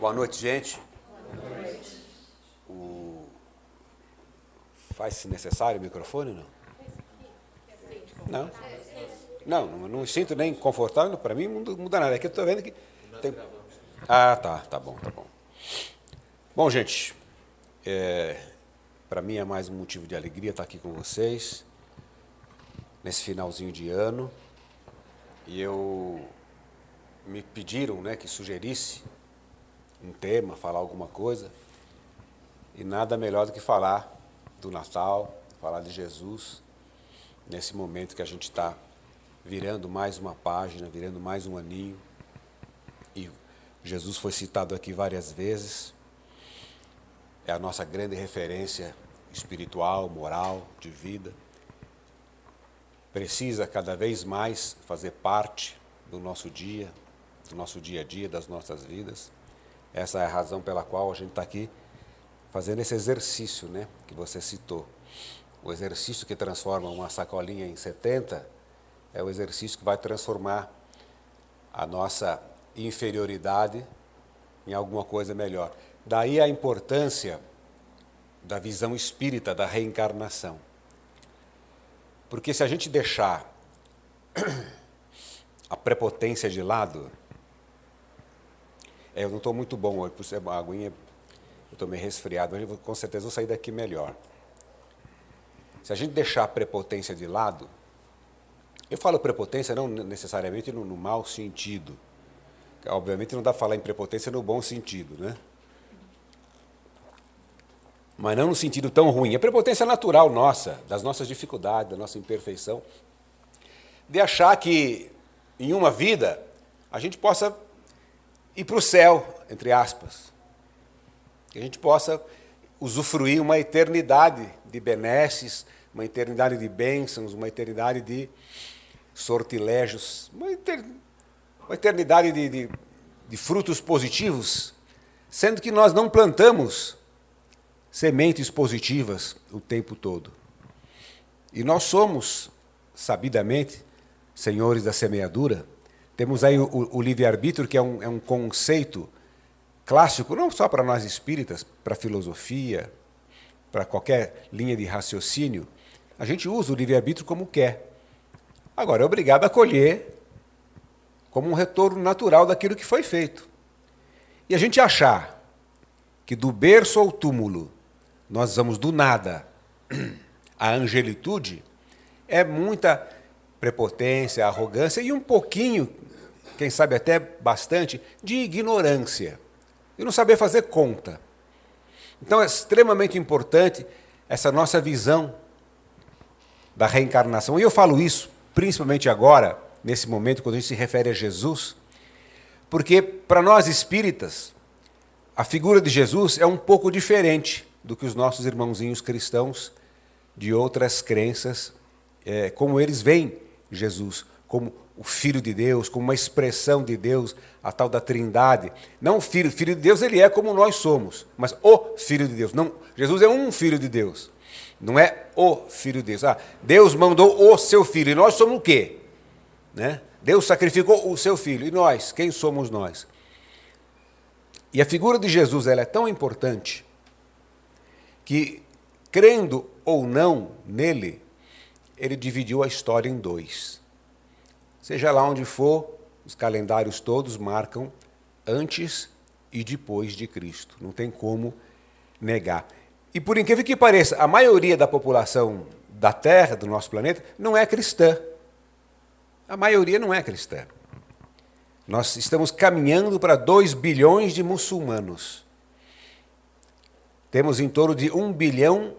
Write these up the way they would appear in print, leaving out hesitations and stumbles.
Boa noite, gente. Boa noite. Faz-se necessário o microfone, não? Não. Não sinto nem confortável, para mim não muda nada. Aqui eu estou vendo que tem... Ah, tá bom. Bom, gente, para mim é mais um motivo de alegria estar aqui com vocês, nesse finalzinho de ano, e me pediram, que sugerisse um tema, falar alguma coisa, e nada melhor do que falar do Natal, falar de Jesus, nesse momento que a gente está virando mais uma página, virando mais um aninho, e Jesus foi citado aqui várias vezes, é a nossa grande referência espiritual, moral, de vida, precisa cada vez mais fazer parte do nosso dia a dia, das nossas vidas. Essa é a razão pela qual a gente está aqui fazendo esse exercício, que você citou. O exercício que transforma uma sacolinha em 70 é o exercício que vai transformar a nossa inferioridade em alguma coisa melhor. Daí a importância da visão espírita da reencarnação. Porque se a gente deixar a prepotência de lado, eu não estou muito bom hoje, por ser uma aguinha, eu estou meio resfriado, mas com certeza vou sair daqui melhor. Se a gente deixar a prepotência de lado, eu falo prepotência não necessariamente no mau sentido, obviamente não dá para falar em prepotência no bom sentido, mas não no sentido tão ruim. A prepotência natural nossa, das nossas dificuldades, da nossa imperfeição, de achar que em uma vida a gente possa ir para o céu, entre aspas, que a gente possa usufruir uma eternidade de benesses, uma eternidade de bênçãos, uma eternidade de sortilégios, uma eternidade de frutos positivos, sendo que nós não plantamos sementes positivas o tempo todo. E nós somos, sabidamente, senhores da semeadura. Temos aí o livre-arbítrio, que é um conceito clássico, não só para nós espíritas, para a filosofia, para qualquer linha de raciocínio. A gente usa o livre-arbítrio como quer. Agora, é obrigado a colher como um retorno natural daquilo que foi feito. E a gente achar que do berço ao túmulo nós vamos do nada à angelitude, é muita prepotência, arrogância e um pouquinho, quem sabe até bastante, de ignorância. E não saber fazer conta. Então é extremamente importante essa nossa visão da reencarnação. E eu falo isso principalmente agora, nesse momento, quando a gente se refere a Jesus, porque para nós espíritas, a figura de Jesus é um pouco diferente do que os nossos irmãozinhos cristãos de outras crenças, como eles veem Jesus, como o Filho de Deus, como uma expressão de Deus, a tal da Trindade. Não o Filho de Deus, ele é como nós somos, mas o Filho de Deus. Não, Jesus é um Filho de Deus, não é o Filho de Deus. Deus mandou o seu Filho, e nós somos o quê? Deus sacrificou o seu Filho, e nós, quem somos nós? E a figura de Jesus ela é tão importante que, crendo ou não nele, ele dividiu a história em dois. Seja lá onde for, os calendários todos marcam antes e depois de Cristo. Não tem como negar. E por incrível que pareça, a maioria da população da Terra, do nosso planeta, não é cristã. A maioria não é cristã. Nós estamos caminhando para 2 bilhões de muçulmanos. Temos em torno de 1 bilhão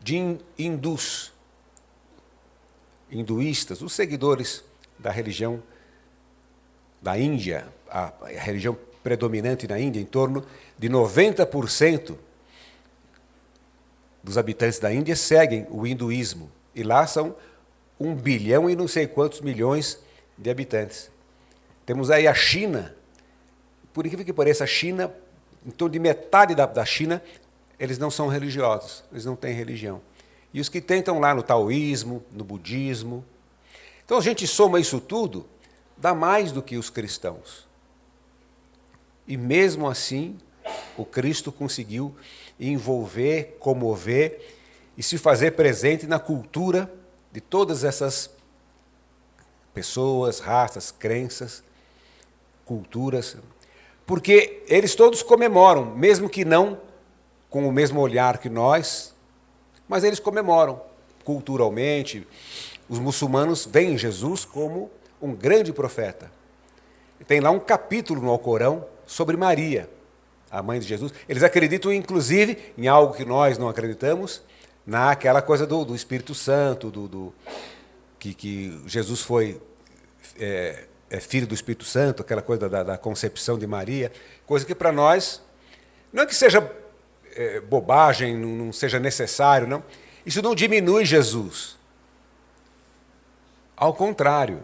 de hinduístas, os seguidores da religião da Índia, a religião predominante na Índia, em torno de 90% dos habitantes da Índia seguem o hinduísmo. E lá são 1 bilhão e não sei quantos milhões de habitantes. Temos aí a China, por incrível que pareça, a China, em torno de metade da China, eles não são religiosos, eles não têm religião. E os que tentam lá no taoísmo, no budismo. Então a gente soma isso tudo, dá mais do que os cristãos. E mesmo assim, o Cristo conseguiu envolver, comover e se fazer presente na cultura de todas essas pessoas, raças, crenças, culturas, porque eles todos comemoram, mesmo que não com o mesmo olhar que nós, mas eles comemoram culturalmente. Os muçulmanos veem Jesus como um grande profeta. Tem lá um capítulo no Alcorão sobre Maria, a mãe de Jesus. Eles acreditam, inclusive, em algo que nós não acreditamos, naquela coisa do Espírito Santo, que Jesus foi filho do Espírito Santo, aquela coisa da concepção de Maria, coisa que para nós, não é que seja bobagem, não seja necessário, não. Isso não diminui Jesus. Ao contrário,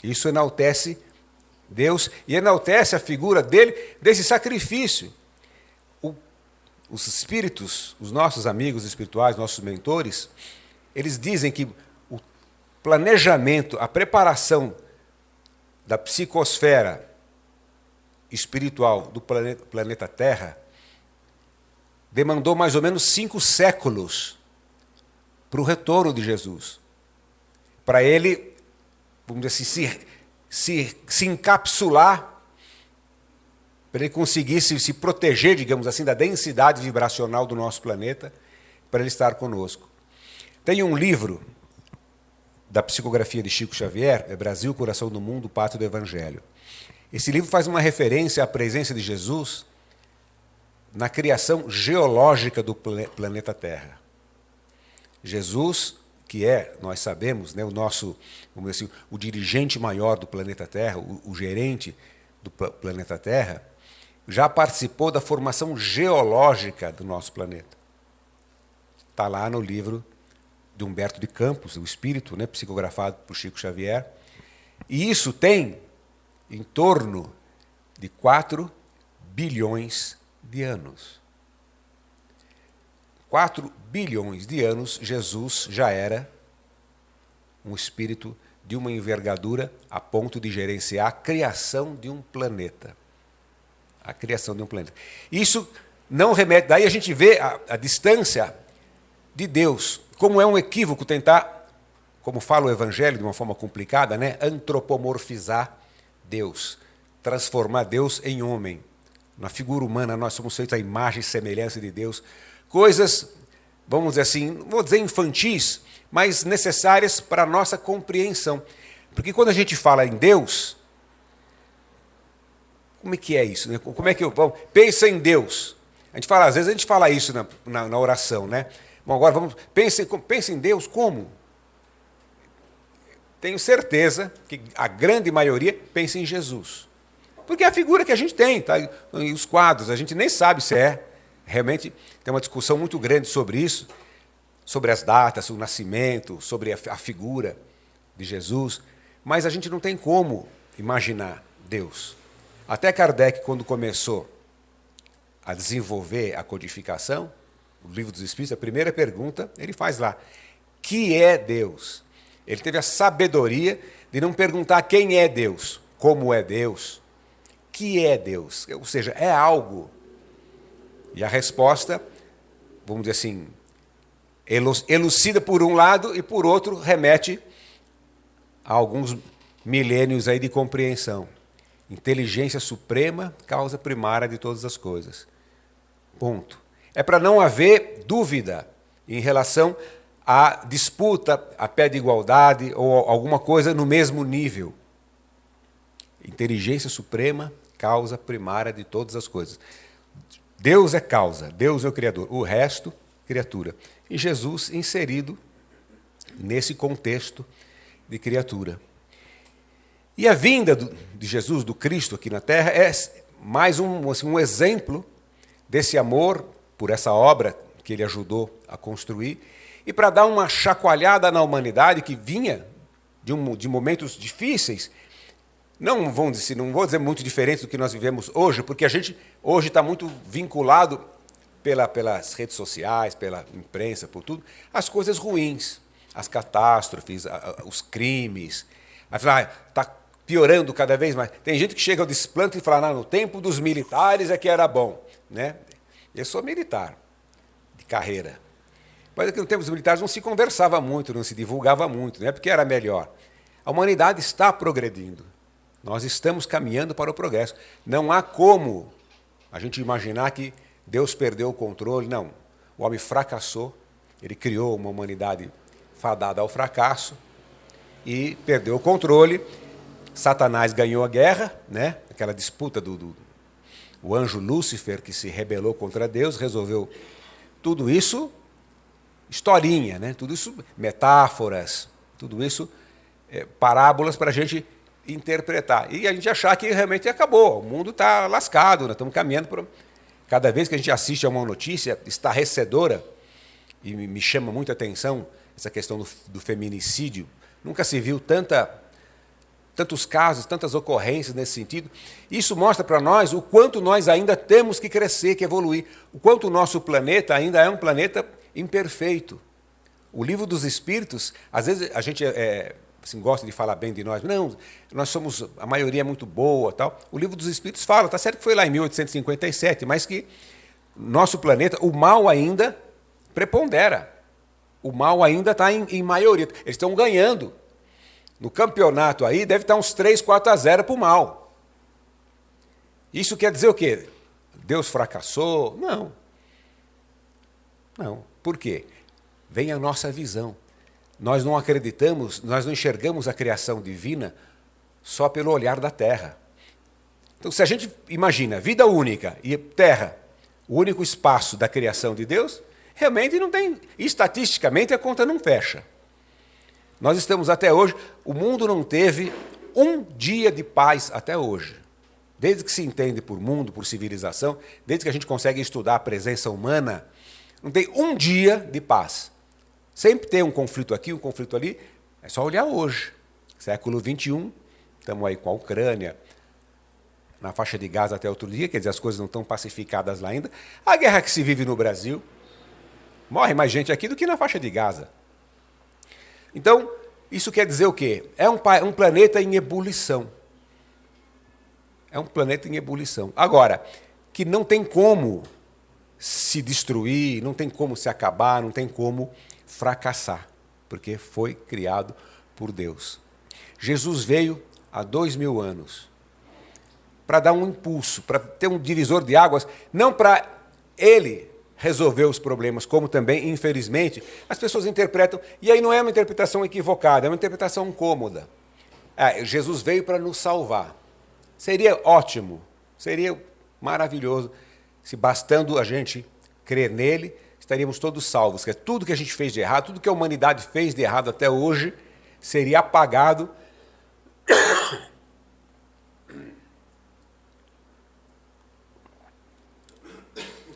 isso enaltece Deus e enaltece a figura dele, desse sacrifício. Os espíritos, os nossos amigos espirituais, nossos mentores, eles dizem que o planejamento, a preparação da psicosfera espiritual do planeta Terra demandou mais ou menos 5 séculos para o retorno de Jesus. Para ele, vamos dizer assim, se encapsular, para ele conseguir se proteger, digamos assim, da densidade vibracional do nosso planeta, para ele estar conosco. Tem um livro da psicografia de Chico Xavier, Brasil, Coração do Mundo, Pátria do Evangelho. Esse livro faz uma referência à presença de Jesus na criação geológica do planeta Terra. Jesus, que nós sabemos, né, o nosso, vamos dizer assim, o dirigente maior do planeta Terra, o gerente do planeta Terra, já participou da formação geológica do nosso planeta. Está lá no livro de Humberto de Campos, o Espírito, né, psicografado por Chico Xavier. E isso tem em torno de 4 bilhões de anos. 4 bilhões de anos, Jesus já era um espírito de uma envergadura a ponto de gerenciar a criação de um planeta. A criação de um planeta. Isso não remete... Daí a gente vê a distância de Deus. Como é um equívoco tentar, como fala o Evangelho de uma forma complicada, né, antropomorfizar Deus, transformar Deus em homem. Na figura humana, nós somos feitos à imagem e semelhança de Deus. Coisas, vamos dizer assim, não vou dizer infantis, mas necessárias para a nossa compreensão. Porque quando a gente fala em Deus, como é que é isso? Né? Como é que pensa em Deus? Às vezes a gente fala isso na oração, né? Bom, agora pense em Deus como? Tenho certeza que a grande maioria pensa em Jesus. Porque é a figura que a gente tem, tá? E os quadros, a gente nem sabe se realmente tem uma discussão muito grande sobre isso, sobre as datas, o nascimento, sobre a figura de Jesus, mas a gente não tem como imaginar Deus. Até Kardec, quando começou a desenvolver a codificação, o Livro dos Espíritos, a primeira pergunta, ele faz lá, que é Deus? Ele teve a sabedoria de não perguntar quem é Deus, como é Deus, que é Deus, ou seja, é algo. E a resposta, vamos dizer assim, elucida por um lado e por outro remete a alguns milênios aí de compreensão. Inteligência suprema, causa primária de todas as coisas. Ponto. É para não haver dúvida em relação à disputa a pé de igualdade ou alguma coisa no mesmo nível. Inteligência suprema, causa primária de todas as coisas. Deus é causa, Deus é o Criador, o resto, criatura. E Jesus inserido nesse contexto de criatura. E a vinda de Jesus, do Cristo aqui na Terra, é mais um exemplo desse amor por essa obra que ele ajudou a construir, e para dar uma chacoalhada na humanidade que vinha de momentos difíceis, não vou dizer muito diferentes do que nós vivemos hoje, porque a gente hoje está muito vinculado pelas redes sociais, pela imprensa, por tudo, as coisas ruins, as catástrofes, os crimes. Está piorando cada vez mais. Tem gente que chega ao desplante e fala, no tempo dos militares é que era bom. Né? Eu sou militar, de carreira. Mas aqui no tempo dos militares não se conversava muito, não se divulgava muito, não é porque era melhor. A humanidade está progredindo. Nós estamos caminhando para o progresso. Não há como a gente imaginar que Deus perdeu o controle. Não. O homem fracassou, ele criou uma humanidade fadada ao fracasso e perdeu o controle. Satanás ganhou a guerra, né? Aquela disputa o anjo Lúcifer, que se rebelou contra Deus, resolveu tudo isso, historinha, né? Tudo isso, metáforas, tudo isso, parábolas para a gente interpretar. E a gente achar que realmente acabou, o mundo está lascado, nós estamos caminhando para... Cada vez que a gente assiste a uma notícia estarrecedora, e me chama muita atenção essa questão do feminicídio, nunca se viu tantos casos, tantas ocorrências nesse sentido. Isso mostra para nós o quanto nós ainda temos que crescer, que evoluir, o quanto o nosso planeta ainda é um planeta imperfeito. O livro dos Espíritos, às vezes a gente assim, gosta de falar bem de nós, não, nós somos, a maioria é muito boa, tal. O livro dos Espíritos fala, está certo que foi lá em 1857, mas que nosso planeta, o mal ainda prepondera. O mal ainda está em maioria. Eles estão ganhando. No campeonato aí deve estar uns 3-4-0 para o mal. Isso quer dizer o quê? Deus fracassou? Não. Não. Por quê? Vem a nossa visão. Nós não acreditamos, nós não enxergamos a criação divina só pelo olhar da Terra. Então, se a gente imagina vida única e Terra, o único espaço da criação de Deus, realmente não tem, estatisticamente a conta não fecha. Nós estamos até hoje, o mundo não teve um dia de paz até hoje. Desde que se entende por mundo, por civilização, desde que a gente consegue estudar a presença humana, não tem um dia de paz. Sempre tem um conflito aqui, um conflito ali, é só olhar hoje. Século XXI, estamos aí com a Ucrânia, na faixa de Gaza até outro dia, quer dizer, as coisas não estão pacificadas lá ainda. A guerra que se vive no Brasil, morre mais gente aqui do que na faixa de Gaza. Então, isso quer dizer o quê? É um planeta em ebulição. É um planeta em ebulição. Agora, que não tem como se destruir, não tem como se acabar, não tem como fracassar, porque foi criado por Deus. Jesus veio há 2000 anos para dar um impulso, para ter um divisor de águas, não para ele resolver os problemas, como também, infelizmente, as pessoas interpretam, e aí não é uma interpretação equivocada, é uma interpretação cômoda. Jesus veio para nos salvar. Seria ótimo, seria maravilhoso, se bastando a gente crer nele, estaríamos todos salvos. Que tudo que a gente fez de errado, tudo que a humanidade fez de errado até hoje, seria apagado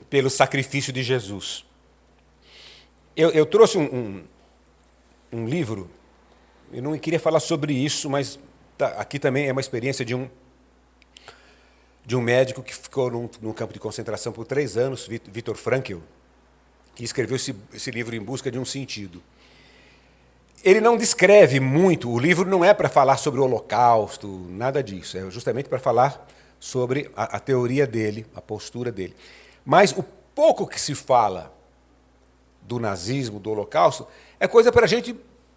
pelo sacrifício de Jesus. Eu trouxe um livro, eu não queria falar sobre isso, mas aqui também é uma experiência de um médico que ficou num campo de concentração por 3 anos, Viktor Frankl, que escreveu esse livro Em Busca de um Sentido. Ele não descreve muito, o livro não é para falar sobre o Holocausto, nada disso, é justamente para falar sobre a teoria dele, a postura dele. Mas o pouco que se fala do nazismo, do Holocausto, é coisa para a gente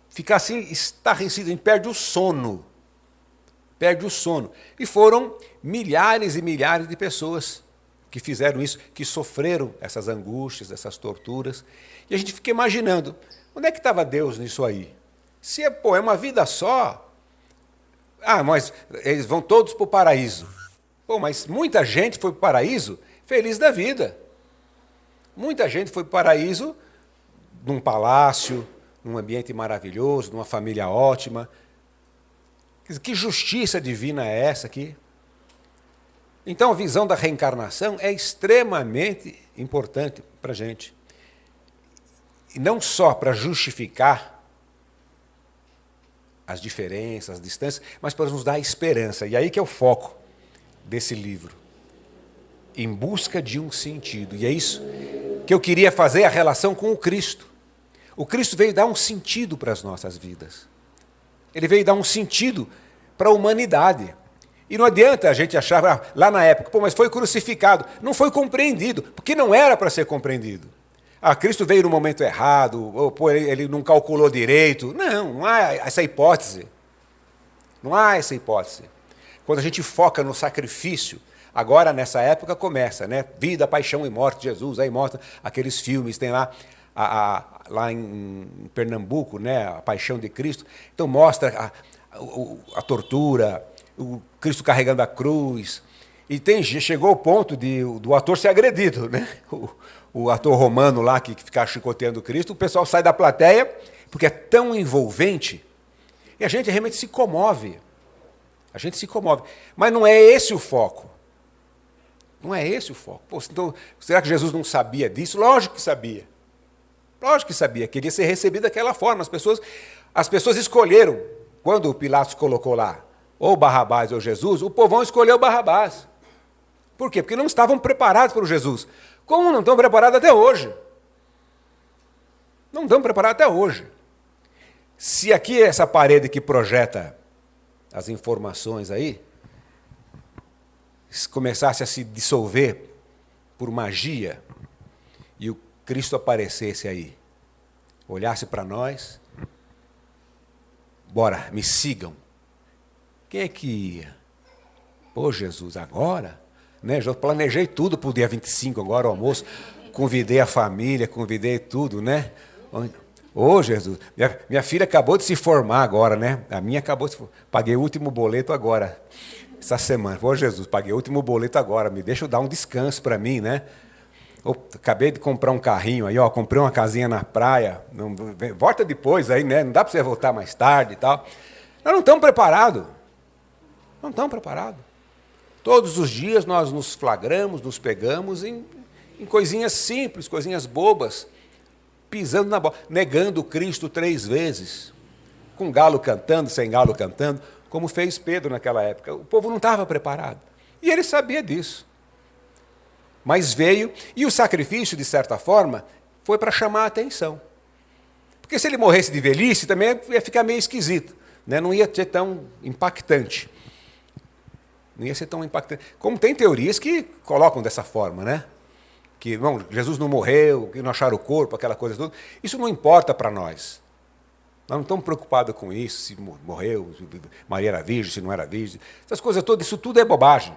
ficar assim, estarrecido, a gente perde o sono. Perde o sono. E foram milhares e milhares de pessoas que fizeram isso, que sofreram essas angústias, essas torturas. E a gente fica imaginando, onde é que estava Deus nisso aí? Se é uma vida só, mas eles vão todos para o paraíso. Mas muita gente foi para o paraíso feliz da vida. Muita gente foi para o paraíso num palácio, num ambiente maravilhoso, numa família ótima. Que justiça divina é essa aqui? Então, a visão da reencarnação é extremamente importante para a gente. E não só para justificar as diferenças, as distâncias, mas para nos dar esperança. E aí que é o foco desse livro. Em busca de um sentido. E é isso que eu queria fazer a relação com o Cristo. O Cristo veio dar um sentido para as nossas vidas. Ele veio dar um sentido para a humanidade. E não adianta a gente achar, lá na época, pô, mas foi crucificado. Não foi compreendido, porque não era para ser compreendido. Cristo veio no momento errado, ou pô, ele não calculou direito. Não há essa hipótese. Não há essa hipótese. Quando a gente foca no sacrifício, agora nessa época começa, né? Vida, paixão e morte de Jesus, aí mostra aqueles filmes, tem lá, lá em Pernambuco, né? A Paixão de Cristo. Então mostra a tortura, o Cristo carregando a cruz. E chegou ao ponto do ator ser agredido, né? O ator romano lá que fica chicoteando Cristo, o pessoal sai da plateia, porque é tão envolvente, e a gente realmente se comove. A gente se comove. Mas não é esse o foco. Não é esse o foco. Pô, então, será que Jesus não sabia disso? Lógico que sabia. Lógico que sabia. Queria ser recebido daquela forma. As pessoas escolheram, quando o Pilatos colocou lá, ou Barrabás ou Jesus, o povão escolheu Barrabás. Por quê? Porque não estavam preparados para o Jesus. Como não estão preparados até hoje? Não estão preparados até hoje. Se aqui essa parede que projeta as informações aí, começasse a se dissolver por magia, e o Cristo aparecesse aí, olhasse para nós, bora, me sigam. Quem é que ia? Pô, Jesus, agora? Né, já planejei tudo para o dia 25, agora o almoço, convidei a família, convidei tudo, né? Ô, Jesus, minha filha acabou de se formar agora, né? A minha acabou de se formar. Paguei o último boleto agora, essa semana. Ô, Jesus, paguei o último boleto agora, me deixa eu dar um descanso para mim, né? Acabei de comprar um carrinho aí, ó, comprei uma casinha na praia, volta depois aí, né? Não dá para você voltar mais tarde e tal. Nós não estamos preparados. Não estamos preparados. Todos os dias nós nos flagramos, nos pegamos em coisinhas simples, coisinhas bobas, pisando na bola, negando Cristo 3 vezes, com galo cantando, sem galo cantando, como fez Pedro naquela época. O povo não estava preparado. E ele sabia disso. Mas veio, e o sacrifício, de certa forma, foi para chamar a atenção. Porque se ele morresse de velhice, também ia ficar meio esquisito, né? Não ia ser tão impactante. Não ia ser tão impactante. Como tem teorias que colocam dessa forma, né? Que não, Jesus não morreu, que não acharam o corpo, aquela coisa toda. Isso não importa para nós. Nós não estamos preocupados com isso, se morreu, se Maria era virgem, se não era virgem. Essas coisas todas, isso tudo é bobagem.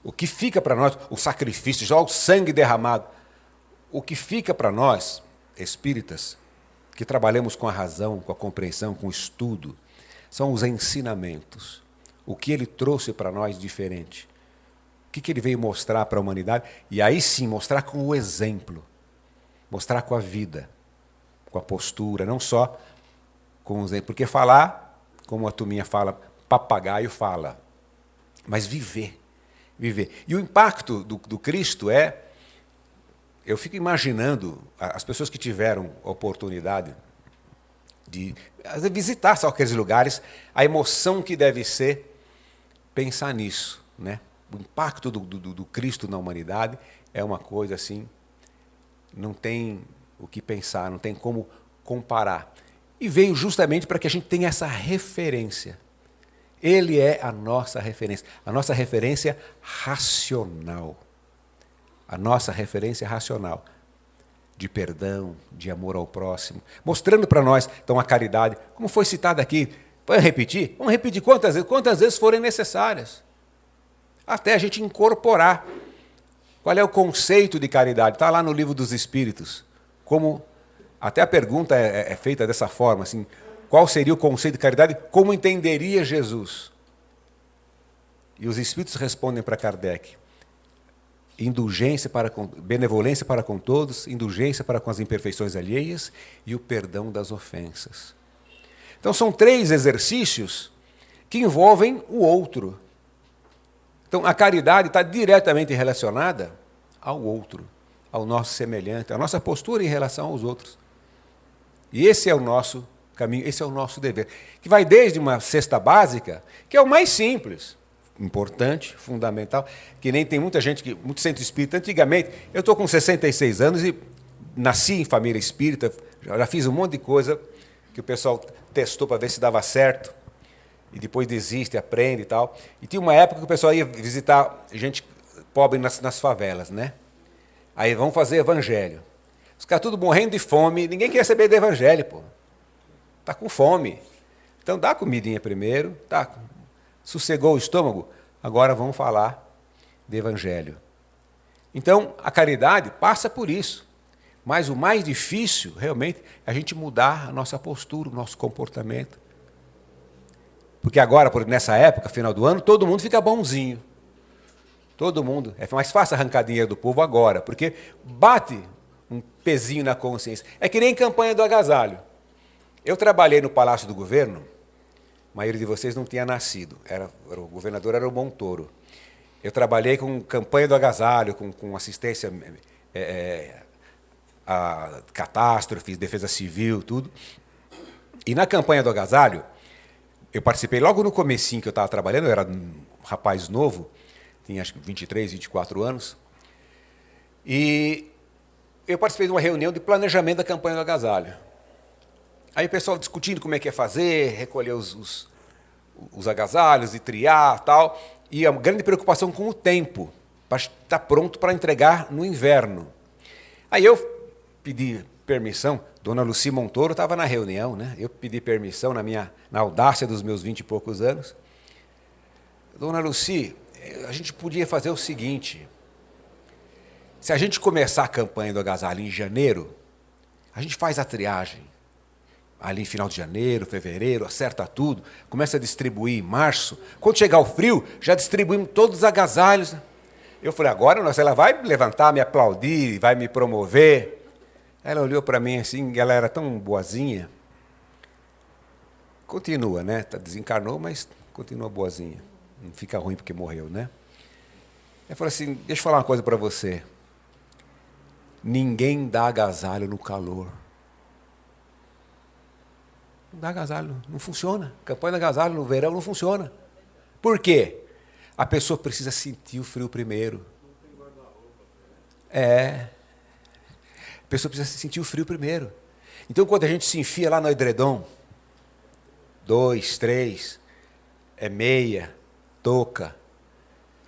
O que fica para nós, o sacrifício, já o sangue derramado. O que fica para nós, espíritas, que trabalhamos com a razão, com a compreensão, com o estudo, são os ensinamentos. O que ele trouxe para nós diferente. O que ele veio mostrar para a humanidade. E aí sim, mostrar com o exemplo. Mostrar com a vida. Com a postura, não só com o exemplo. Porque falar, como a turminha fala, papagaio fala. Mas viver. Viver. E o impacto do Cristo é... Eu fico imaginando as pessoas que tiveram a oportunidade de visitar só aqueles lugares, a emoção que deve ser pensar nisso, né? O impacto do Cristo na humanidade é uma coisa assim, não tem o que pensar, não tem como comparar. E veio justamente para que a gente tenha essa referência. Ele é a nossa referência racional. A nossa referência racional de perdão, de amor ao próximo, mostrando para nós, então, a caridade, como foi citado aqui. Vamos repetir? Vamos repetir quantas vezes forem necessárias. Até a gente incorporar. Qual é o conceito de caridade? Está lá no Livro dos Espíritos. Até a pergunta é feita dessa forma, assim, qual seria o conceito de caridade? Como entenderia Jesus? E os Espíritos respondem para Kardec. Benevolência para com todos, indulgência para com as imperfeições alheias e o perdão das ofensas. Então, são 3 exercícios que envolvem o outro. Então, a caridade está diretamente relacionada ao outro, ao nosso semelhante, à nossa postura em relação aos outros. E esse é o nosso caminho, esse é o nosso dever, que vai desde uma cesta básica, que é o mais simples, importante, fundamental, que nem tem muita gente, muito centro espírita. Antigamente, eu estou com 66 anos e nasci em família espírita, já fiz um monte de coisa que o pessoal testou para ver se dava certo. e depois desiste, aprende e tal. E tinha uma época que o pessoal ia visitar gente pobre nas favelas, né? Aí vão fazer evangelho. Os caras tudo morrendo de fome, ninguém quer saber do evangelho, pô. Tá com fome. Então dá comidinha primeiro, tá? Sossegou o estômago, agora vamos falar de evangelho. Então a caridade passa por isso. Mas o mais difícil, realmente, é a gente mudar a nossa postura, o nosso comportamento. Porque agora, nessa época, final do ano, todo mundo fica bonzinho. Todo mundo. É mais fácil arrancar dinheiro do povo agora, porque bate um pezinho na consciência. É que nem campanha do agasalho. Eu trabalhei no Palácio do Governo, a maioria de vocês não tinha nascido, o governador era o Montoro. Eu trabalhei com campanha do agasalho, com assistência a catástrofes, defesa civil, tudo. E na campanha do agasalho, eu participei logo no comecinho que eu estava trabalhando, eu era um rapaz novo, tinha acho que 23, 24 anos, e eu participei de uma reunião de planejamento da campanha do agasalho. Aí o pessoal discutindo como é que ia fazer, recolher os agasalhos e triar tal, e a grande preocupação com o tempo, para estar pronto para entregar no inverno. Aí eu pedi permissão, Dona Lucy Montoro estava na reunião, né? Eu pedi permissão na audácia dos meus 20 e poucos anos. Dona Lucy, a gente podia fazer o seguinte, se a gente começar a campanha do agasalho em janeiro, a gente faz a triagem. Ali em final de janeiro, fevereiro, acerta tudo, começa a distribuir em março. Quando chegar o frio, já distribuímos todos os agasalhos. Eu falei, agora ela vai levantar, me aplaudir, vai me promover. Ela olhou para mim assim, ela era tão boazinha. Continua, né? Desencarnou, mas continua boazinha. Não fica ruim porque morreu, né? Ela falou assim, deixa eu falar uma coisa para você. Ninguém dá agasalho no calor. Não dá agasalho, não funciona. Campanha de agasalho no verão não funciona. Por quê? A pessoa precisa sentir o frio primeiro. A pessoa precisa sentir o frio primeiro. Então, quando a gente se enfia lá no edredom, 2, 3, meia, touca,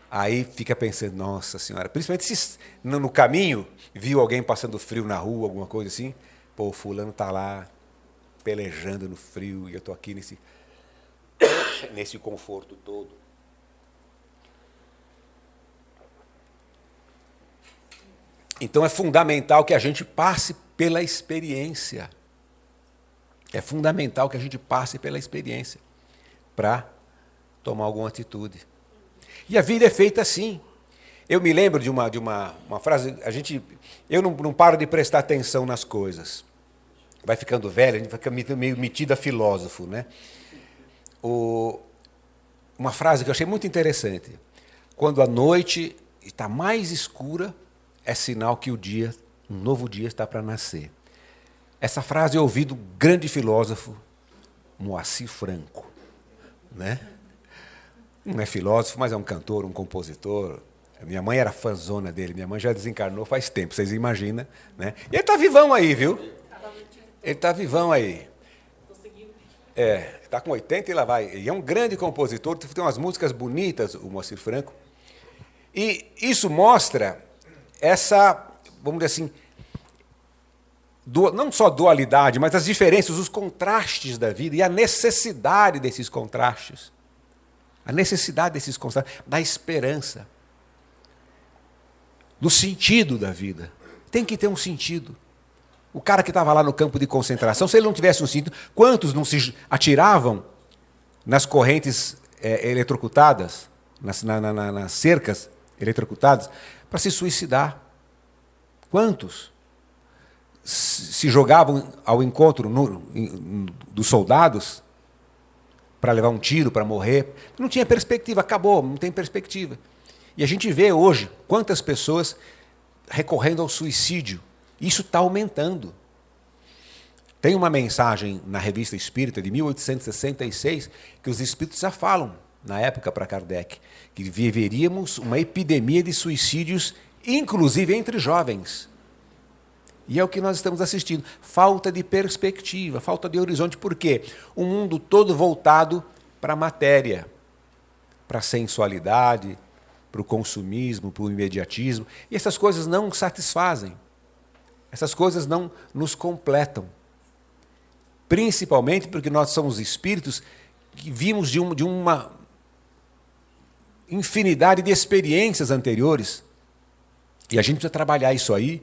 aí fica pensando, nossa senhora, principalmente se no caminho viu alguém passando frio na rua, alguma coisa assim, pô, o fulano está lá, pelejando no frio, e eu estou aqui nesse conforto todo. Então é fundamental que a gente passe pela experiência. É fundamental que a gente passe pela experiência para tomar alguma atitude. E a vida é feita assim. Eu me lembro de uma frase, eu não paro de prestar atenção nas coisas. Vai ficando velho, a gente fica meio metido a filósofo, né? Uma frase que eu achei muito interessante. Quando a noite está mais escura, é sinal que um novo dia está para nascer. Essa frase eu ouvi do grande filósofo Moacir Franco, né? Não é filósofo, mas é um cantor, um compositor. Minha mãe era fãzona dele, minha mãe já desencarnou faz tempo, vocês imaginam, né? E ele está vivão aí, viu? Ele está vivão aí. Está com 80 e lá vai. E é um grande compositor, tem umas músicas bonitas, o Moacir Franco. E isso mostra essa, vamos dizer assim, não só dualidade, mas as diferenças, os contrastes da vida e a necessidade desses contrastes. A necessidade desses contrastes, da esperança, do sentido da vida. Tem que ter um sentido. O cara que estava lá no campo de concentração, se ele não tivesse um sentido, quantos não se atiravam nas correntes eletrocutadas, nas cercas eletrocutadas, para se suicidar? Quantos se jogavam ao encontro dos soldados para levar um tiro, para morrer? Não tinha perspectiva, acabou, não tem perspectiva. E a gente vê hoje quantas pessoas recorrendo ao suicídio. Isso está aumentando. Tem uma mensagem na Revista Espírita de 1866 que os espíritos já falam, na época para Kardec, que viveríamos uma epidemia de suicídios, inclusive entre jovens. E é o que nós estamos assistindo. Falta de perspectiva, falta de horizonte. Por quê? Um mundo todo voltado para a matéria, para a sensualidade, para o consumismo, para o imediatismo. E essas coisas não satisfazem. Essas coisas não nos completam. Principalmente porque nós somos espíritos que vimos de uma infinidade de experiências anteriores. E a gente precisa trabalhar isso aí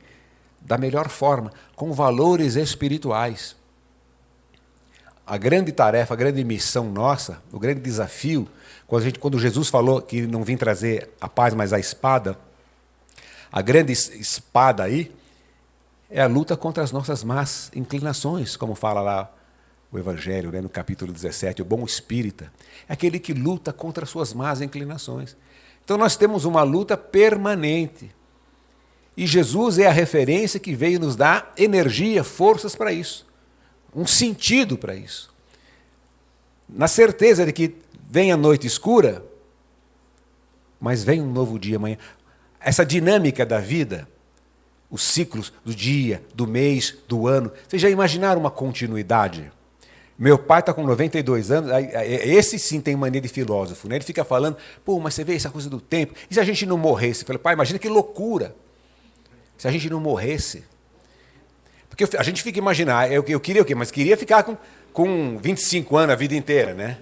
da melhor forma, com valores espirituais. A grande tarefa, a grande missão nossa, o grande desafio, quando Jesus falou que não vim trazer a paz, mas a espada, a grande espada aí é a luta contra as nossas más inclinações, como fala lá o Evangelho, né, no capítulo 17, o bom espírita. É aquele que luta contra as suas más inclinações. Então nós temos uma luta permanente. E Jesus é a referência que veio nos dar energia, forças para isso. Um sentido para isso. Na certeza de que vem a noite escura, mas vem um novo dia amanhã. Essa dinâmica da vida, os ciclos do dia, do mês, do ano. Vocês já imaginaram uma continuidade? Meu pai está com 92 anos, esse sim tem mania de filósofo, né? Ele fica falando, pô, mas você vê essa coisa do tempo, e se a gente não morresse? Eu falei, pai, imagina que loucura, se a gente não morresse. Porque a gente fica imaginando, eu queria o quê? Mas queria ficar com 25 anos a vida inteira, né?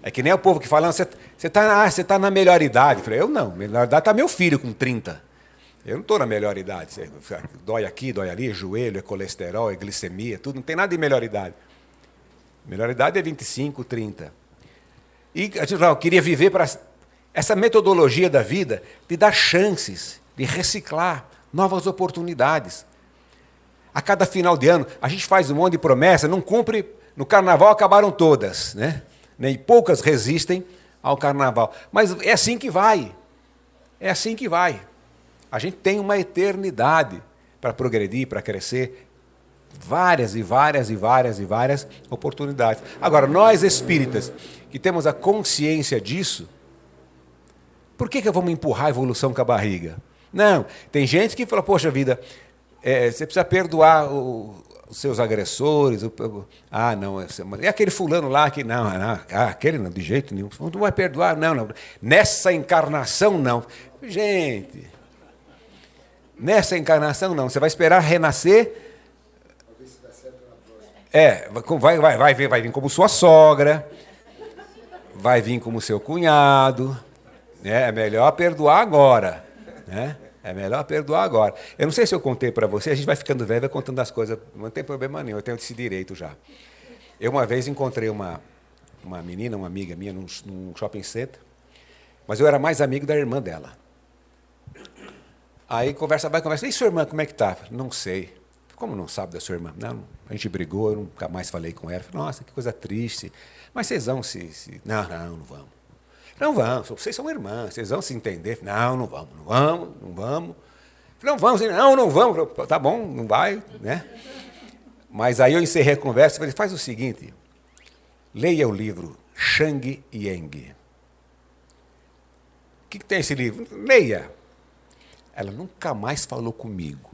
É que nem o povo que fala, você está na melhor idade. Eu falei, eu não, melhor idade está meu filho com 30. Eu não estou na melhor idade. Dói aqui, dói ali, joelho, é colesterol, é glicemia, tudo, não tem nada de melhor idade. Melhor idade é 25, 30. E eu queria viver para essa metodologia da vida de dar chances, de reciclar novas oportunidades. A cada final de ano, a gente faz um monte de promessa, não cumpre, no carnaval acabaram todas, né? E poucas resistem ao carnaval. Mas é assim que vai. É assim que vai. A gente tem uma eternidade para progredir, para crescer. Várias e várias e várias e várias oportunidades. Agora, nós espíritas, que temos a consciência disso, por que vamos empurrar a evolução com a barriga? Não, tem gente que fala, poxa vida, você precisa perdoar os seus agressores. Não, é aquele fulano lá que não, aquele não, de jeito nenhum. Não vai perdoar, não. Nessa encarnação, não. Gente, nessa encarnação, não. Você vai esperar renascer. Vai vir como sua sogra, vai vir como seu cunhado, né? É melhor perdoar agora, né? É melhor perdoar agora. Eu não sei se eu contei para você, a gente vai ficando velho, vai contando as coisas, não tem problema nenhum, eu tenho esse direito já. Eu uma vez encontrei uma menina, uma amiga minha, num shopping center, mas eu era mais amigo da irmã dela. Aí conversa, e sua irmã, como é que tá? Não sei. Como não sabe da sua irmã? Não, a gente brigou, eu nunca mais falei com ela. Falei, nossa, que coisa triste. Mas vocês vão se... Não vamos. Não vamos, vocês são irmãs, vocês vão se entender. Não vamos. Não vamos. Tá bom, não vai, né? Mas aí eu encerrei a conversa e falei, faz o seguinte, leia o livro Shang Yang. O que tem esse livro? Leia. Ela nunca mais falou comigo.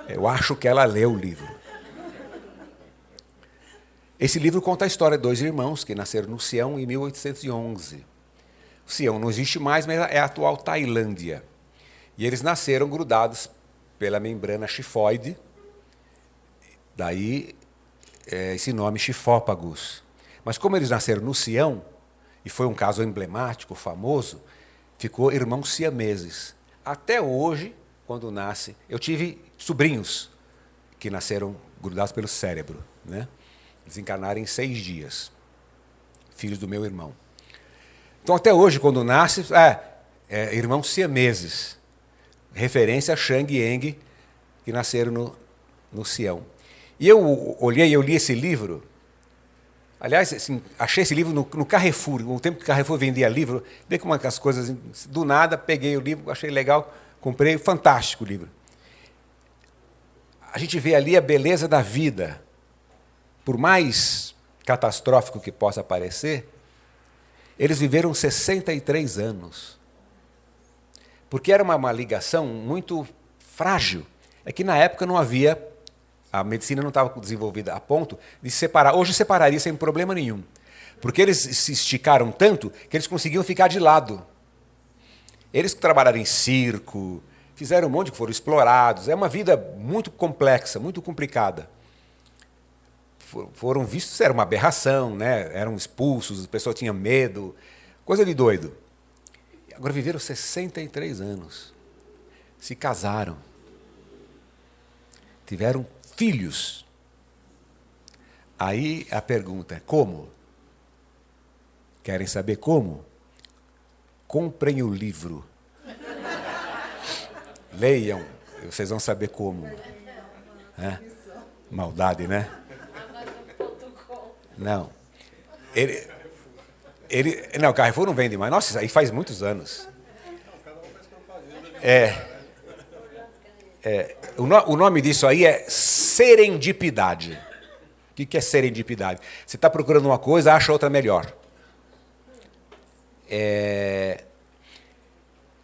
Eu acho que ela leu o livro. Esse livro conta a história de dois irmãos que nasceram no Sião em 1811. O Sião não existe mais, mas é a atual Tailândia. E eles nasceram grudados pela membrana chifoide, daí esse nome chifópagos. Mas como eles nasceram no Sião, e foi um caso emblemático, famoso, ficou irmãos siameses. Até hoje, quando nasce, eu tive sobrinhos que nasceram grudados pelo cérebro, né? Eles encarnaram em 6 dias, filhos do meu irmão. Então, até hoje, quando nasce, irmãos siameses, referência a Shang Yang, que nasceram no Sião. E eu li esse livro, aliás, assim, achei esse livro no Carrefour, no tempo que o Carrefour vendia livro, vê como as coisas, do nada, peguei o livro, achei legal, comprei, fantástico o livro. A gente vê ali a beleza da vida. Por mais catastrófico que possa parecer, eles viveram 63 anos. Porque era uma ligação muito frágil. É que na época não havia, a medicina não estava desenvolvida a ponto de separar. Hoje separaria sem problema nenhum. Porque eles se esticaram tanto que eles conseguiam ficar de lado. Eles que trabalharam em circo, fizeram um monte que foram explorados. É uma vida muito complexa, muito complicada. Foram vistos, era uma aberração, né? Eram expulsos, a pessoa tinha medo, coisa de doido. Agora viveram 63 anos, se casaram, tiveram filhos. Aí a pergunta é: como? Querem saber como? Comprem o livro. Leiam, vocês vão saber como. É? Maldade, né? Não. Não, o Carrefour não vende mais. Nossa, isso aí faz muitos anos. O nome disso aí é serendipidade. O que é serendipidade? Você está procurando uma coisa, acha outra melhor.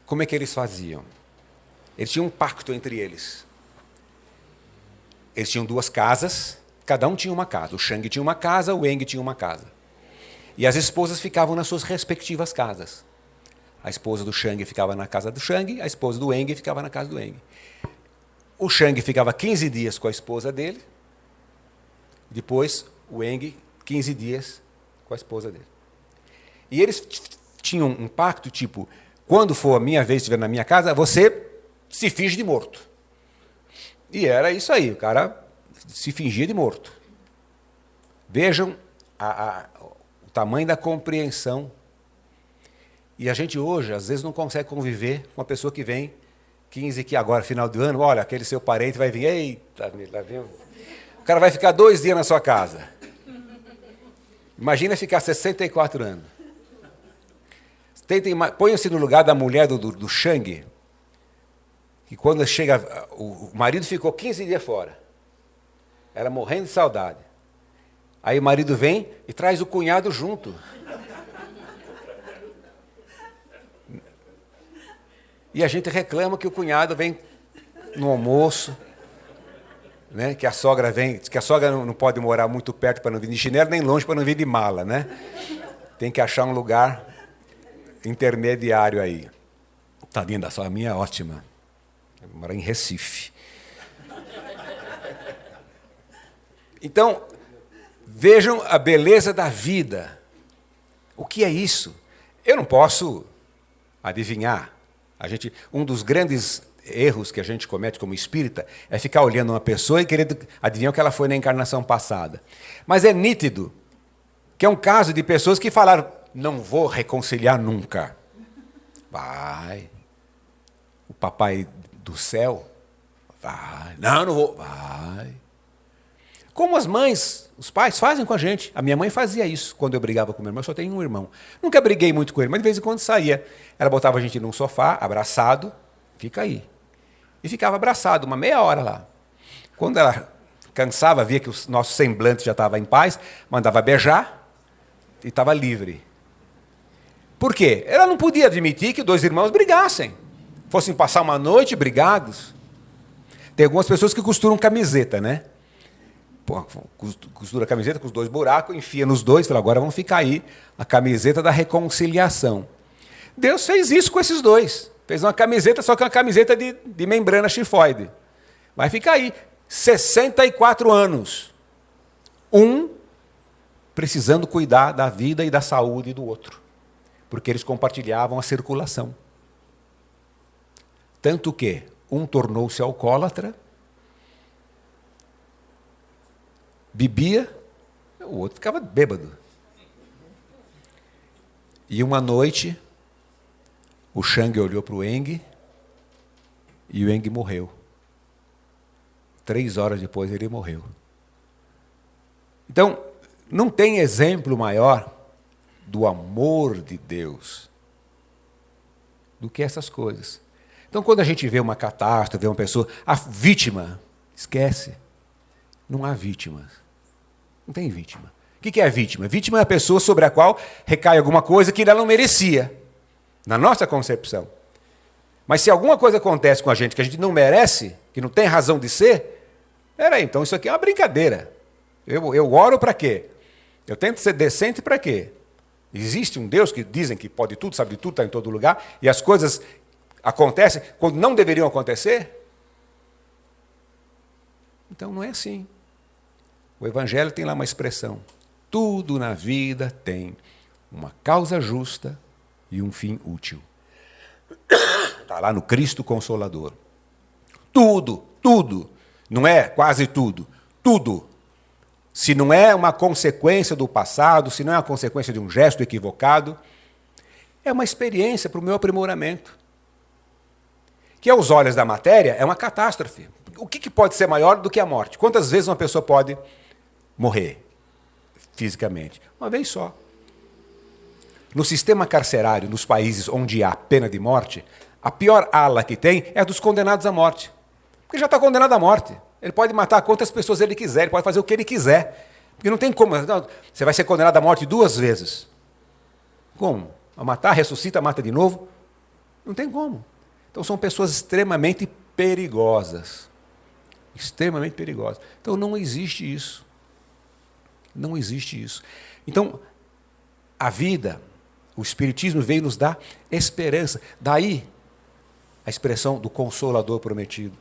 Como é que eles faziam? Eles tinham um pacto entre eles. Eles tinham 2 casas, cada um tinha uma casa. O Shang tinha uma casa, o Eng tinha uma casa. E as esposas ficavam nas suas respectivas casas. A esposa do Shang ficava na casa do Shang, a esposa do Eng ficava na casa do Eng. O Shang ficava 15 dias com a esposa dele, depois o Eng 15 dias com a esposa dele. E eles tinham um pacto tipo: quando for a minha vez estiver na minha casa, você se finge de morto. E era isso aí, o cara se fingia de morto. Vejam o tamanho da compreensão. E a gente hoje, às vezes, não consegue conviver com uma pessoa que vem 15, que agora, final do ano, olha, aquele seu parente vai vir, eita, lá vem. O cara vai ficar 2 dias na sua casa. Imagina ficar 64 anos. Ponham-se no lugar da mulher do Shang, que quando chega, o marido ficou 15 dias fora. Ela morrendo de saudade. Aí o marido vem e traz o cunhado junto. E a gente reclama que o cunhado vem no almoço, né? Que a sogra vem, que a sogra não pode morar muito perto para não vir de chinelo, nem longe para não vir de mala, né? Tem que achar um lugar intermediário aí. Tadinha da sogra, a minha é ótima. Mora em Recife. Então, vejam a beleza da vida. O que é isso? Eu não posso adivinhar. Um dos grandes erros que a gente comete como espírita é ficar olhando uma pessoa e querer adivinhar o que ela foi na encarnação passada. Mas é nítido que é um caso de pessoas que falaram: não vou reconciliar nunca. Vai. O papai do céu? Vai. Não vou. Vai. Como as mães, os pais fazem com a gente. A minha mãe fazia isso quando eu brigava com meu irmão. Eu só tenho um irmão. Nunca briguei muito com ele, mas de vez em quando saía. Ela botava a gente num sofá, abraçado, fica aí. E ficava abraçado uma meia hora lá. Quando ela cansava, via que o nosso semblante já estava em paz, mandava beijar e estava livre. Por quê? Ela não podia admitir que 2 irmãos brigassem. Fossem passar uma noite brigados. Tem algumas pessoas que costuram camiseta, né? Costura a camiseta com os 2 buracos, enfia nos 2, fala: agora vamos ficar aí, a camiseta da reconciliação. Deus fez isso com esses 2. Fez uma camiseta, só que uma camiseta de membrana chifoide. Vai ficar aí, 64 anos. Um precisando cuidar da vida e da saúde do outro. Porque eles compartilhavam a circulação. Tanto que um tornou-se alcoólatra, bebia, o outro ficava bêbado. E uma noite, o Shang olhou para o Eng e o Eng morreu. 3 horas depois ele morreu. Então, não tem exemplo maior do amor de Deus do que essas coisas. Então, quando a gente vê uma catástrofe, vê uma pessoa, a vítima, esquece. Não há vítimas. Não tem vítima. O que é a vítima? Vítima é a pessoa sobre a qual recai alguma coisa que ela não merecia, na nossa concepção. Mas se alguma coisa acontece com a gente que a gente não merece, que não tem razão de ser, então isso aqui é uma brincadeira. Eu oro para quê? Eu tento ser decente para quê? Existe um Deus que dizem que pode tudo, sabe de tudo, está em todo lugar, e as coisas acontecem quando não deveriam acontecer? Então não é assim. O Evangelho tem lá uma expressão: tudo na vida tem uma causa justa e um fim útil. Está lá no Cristo Consolador. Tudo, tudo. Não é quase tudo. Tudo. Se não é uma consequência do passado, se não é uma consequência de um gesto equivocado, é uma experiência para o meu aprimoramento. Que aos olhos da matéria é uma catástrofe. O que pode ser maior do que a morte? Quantas vezes uma pessoa pode morrer fisicamente? Uma vez só. No sistema carcerário, nos países onde há pena de morte, a pior ala que tem é a dos condenados à morte. Porque já está condenado à morte. Ele pode matar quantas pessoas ele quiser, ele pode fazer o que ele quiser. Porque não tem como. Não, você vai ser condenado à morte 2 vezes. Como? A matar, ressuscita, mata de novo? Não tem como. Então são pessoas extremamente perigosas. Extremamente perigosas. Então não existe isso. Não existe isso. Então, a vida, o Espiritismo veio nos dar esperança. Daí a expressão do Consolador prometido.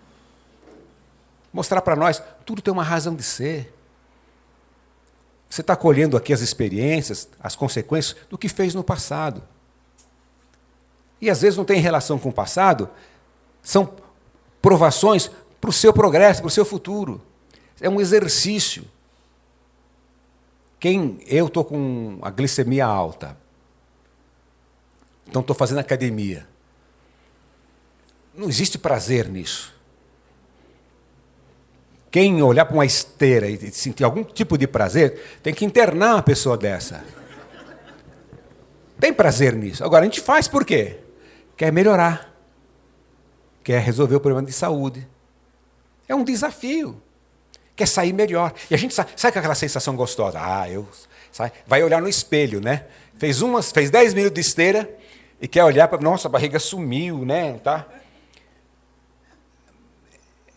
Mostrar para nós, tudo tem uma razão de ser. Você está colhendo aqui as experiências, as consequências do que fez no passado. E às vezes não tem relação com o passado, são provações para o seu progresso, para o seu futuro. É um exercício. Eu estou com a glicemia alta, então estou fazendo academia. Não existe prazer nisso. Quem olhar para uma esteira e sentir algum tipo de prazer, tem que internar uma pessoa dessa. Tem prazer nisso. Agora, a gente faz por quê? Quer melhorar. Quer resolver o problema de saúde. É um desafio. Quer sair melhor. E a gente sabe aquela sensação gostosa? Vai olhar no espelho, né? Fez 10 minutos de esteira e quer olhar para... Nossa, a barriga sumiu, né? Tá?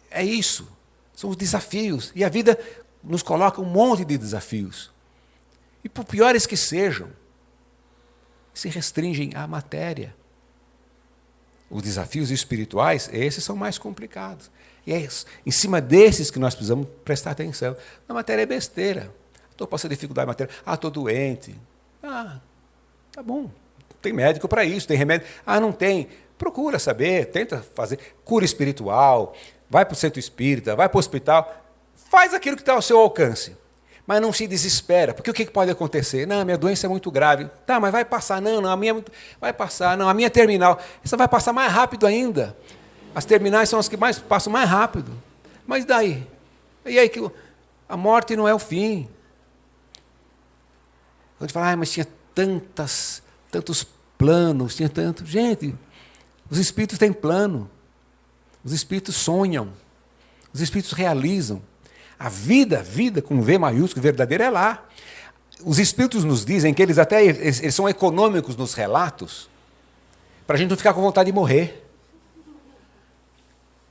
É isso. São os desafios. E a vida nos coloca um monte de desafios. E por piores que sejam, se restringem à matéria. Os desafios espirituais, esses são mais complicados. E é em cima desses que nós precisamos prestar atenção. Na matéria é besteira. Estou passando dificuldade na matéria. Estou doente. Tá bom. Tem médico para isso, tem remédio. Não tem. Procura saber, tenta fazer cura espiritual. Vai para o centro espírita, vai para o hospital, faz aquilo que está ao seu alcance. Mas não se desespera, porque o que pode acontecer? Não, minha doença é muito grave. Tá, mas vai passar. Não, a minha vai passar. Não, a minha é terminal. Essa vai passar mais rápido ainda. As terminais são as que passam mais rápido. Mas daí? E aí que a morte não é o fim. A gente fala, mas tinha tantos planos, tinha tanto... Gente, os espíritos têm plano. Os espíritos sonham, os espíritos realizam. A vida com V maiúsculo, verdadeira, é lá. Os espíritos nos dizem que eles são econômicos nos relatos, para a gente não ficar com vontade de morrer.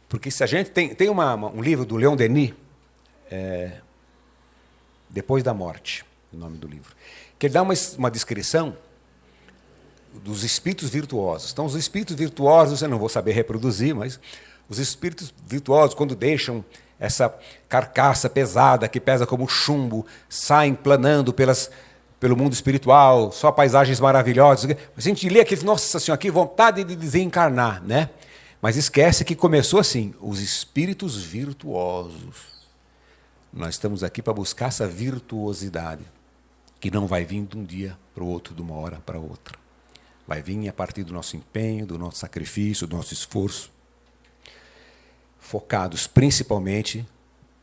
Porque se a gente tem um livro do Leon Denis, Depois da Morte, o nome do livro, que ele dá uma descrição dos espíritos virtuosos. Então, os espíritos virtuosos, eu não vou saber reproduzir, mas... Os espíritos virtuosos, quando deixam essa carcaça pesada, que pesa como chumbo, saem planando pelo mundo espiritual, só paisagens maravilhosas. A gente lê aquilo, nossa senhora, que vontade de desencarnar, né? Mas esquece que começou assim, os espíritos virtuosos. Nós estamos aqui para buscar essa virtuosidade, que não vai vir de um dia para o outro, de uma hora para outra. Vai vir a partir do nosso empenho, do nosso sacrifício, do nosso esforço, focados principalmente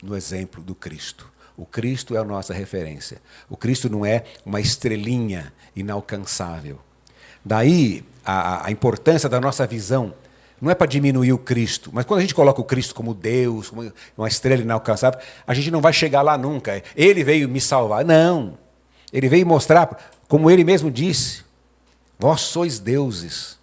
no exemplo do Cristo. O Cristo é a nossa referência. O Cristo não é uma estrelinha inalcançável. Daí a importância da nossa visão. Não é para diminuir o Cristo, mas quando a gente coloca o Cristo como Deus, como uma estrela inalcançável, a gente não vai chegar lá nunca. Ele veio me salvar. Não. Ele veio mostrar, como ele mesmo disse, vós sois deuses.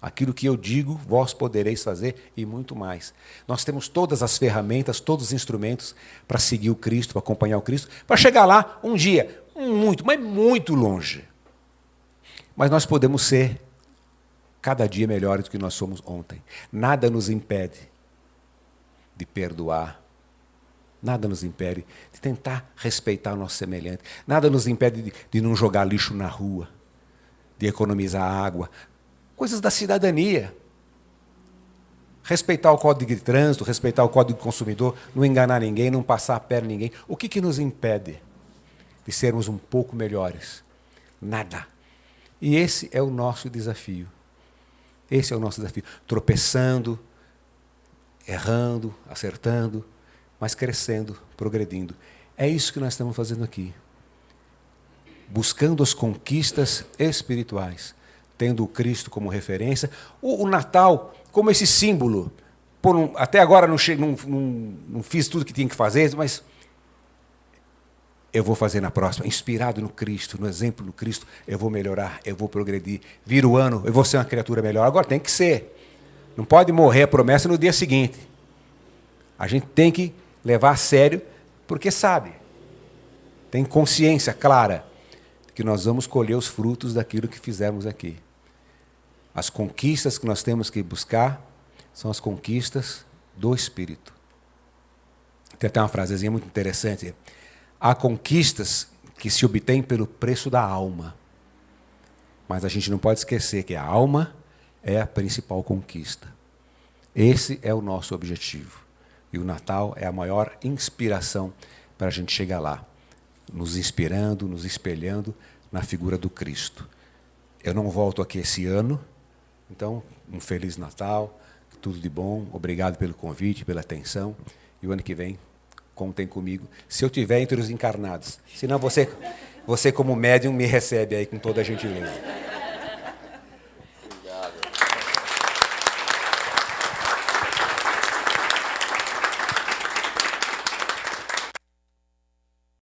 Aquilo que eu digo, vós podereis fazer e muito mais. Nós temos todas as ferramentas, todos os instrumentos para seguir o Cristo, para acompanhar o Cristo, para chegar lá um dia muito, mas muito longe. Mas nós podemos ser cada dia melhores do que nós somos ontem. Nada nos impede de perdoar. Nada nos impede de tentar respeitar o nosso semelhante. Nada nos impede de não jogar lixo na rua, de economizar água. Coisas da cidadania. Respeitar o código de trânsito, respeitar o código do consumidor, não enganar ninguém, não passar a perna em ninguém. O que nos impede de sermos um pouco melhores? Nada. E esse é o nosso desafio. Esse é o nosso desafio. Tropeçando, errando, acertando, mas crescendo, progredindo. É isso que nós estamos fazendo aqui. Buscando as conquistas espirituais, tendo o Cristo como referência. O Natal como esse símbolo. Até agora não fiz tudo que tinha que fazer, mas eu vou fazer na próxima. Inspirado no Cristo, no exemplo do Cristo, eu vou melhorar, eu vou progredir. Vira o ano, eu vou ser uma criatura melhor. Agora tem que ser. Não pode morrer a promessa no dia seguinte. A gente tem que levar a sério, porque sabe, tem consciência clara de que nós vamos colher os frutos daquilo que fizemos aqui. As conquistas que nós temos que buscar são as conquistas do Espírito. Tem até uma frasezinha muito interessante. Há conquistas que se obtêm pelo preço da alma. Mas a gente não pode esquecer que a alma é a principal conquista. Esse é o nosso objetivo. E o Natal é a maior inspiração para a gente chegar lá. Nos inspirando, nos espelhando na figura do Cristo. Eu não volto aqui esse ano. Então, um Feliz Natal, tudo de bom, obrigado pelo convite, pela atenção, e o ano que vem, contem comigo, se eu estiver entre os encarnados. Senão você como médium me recebe aí com toda a gentileza.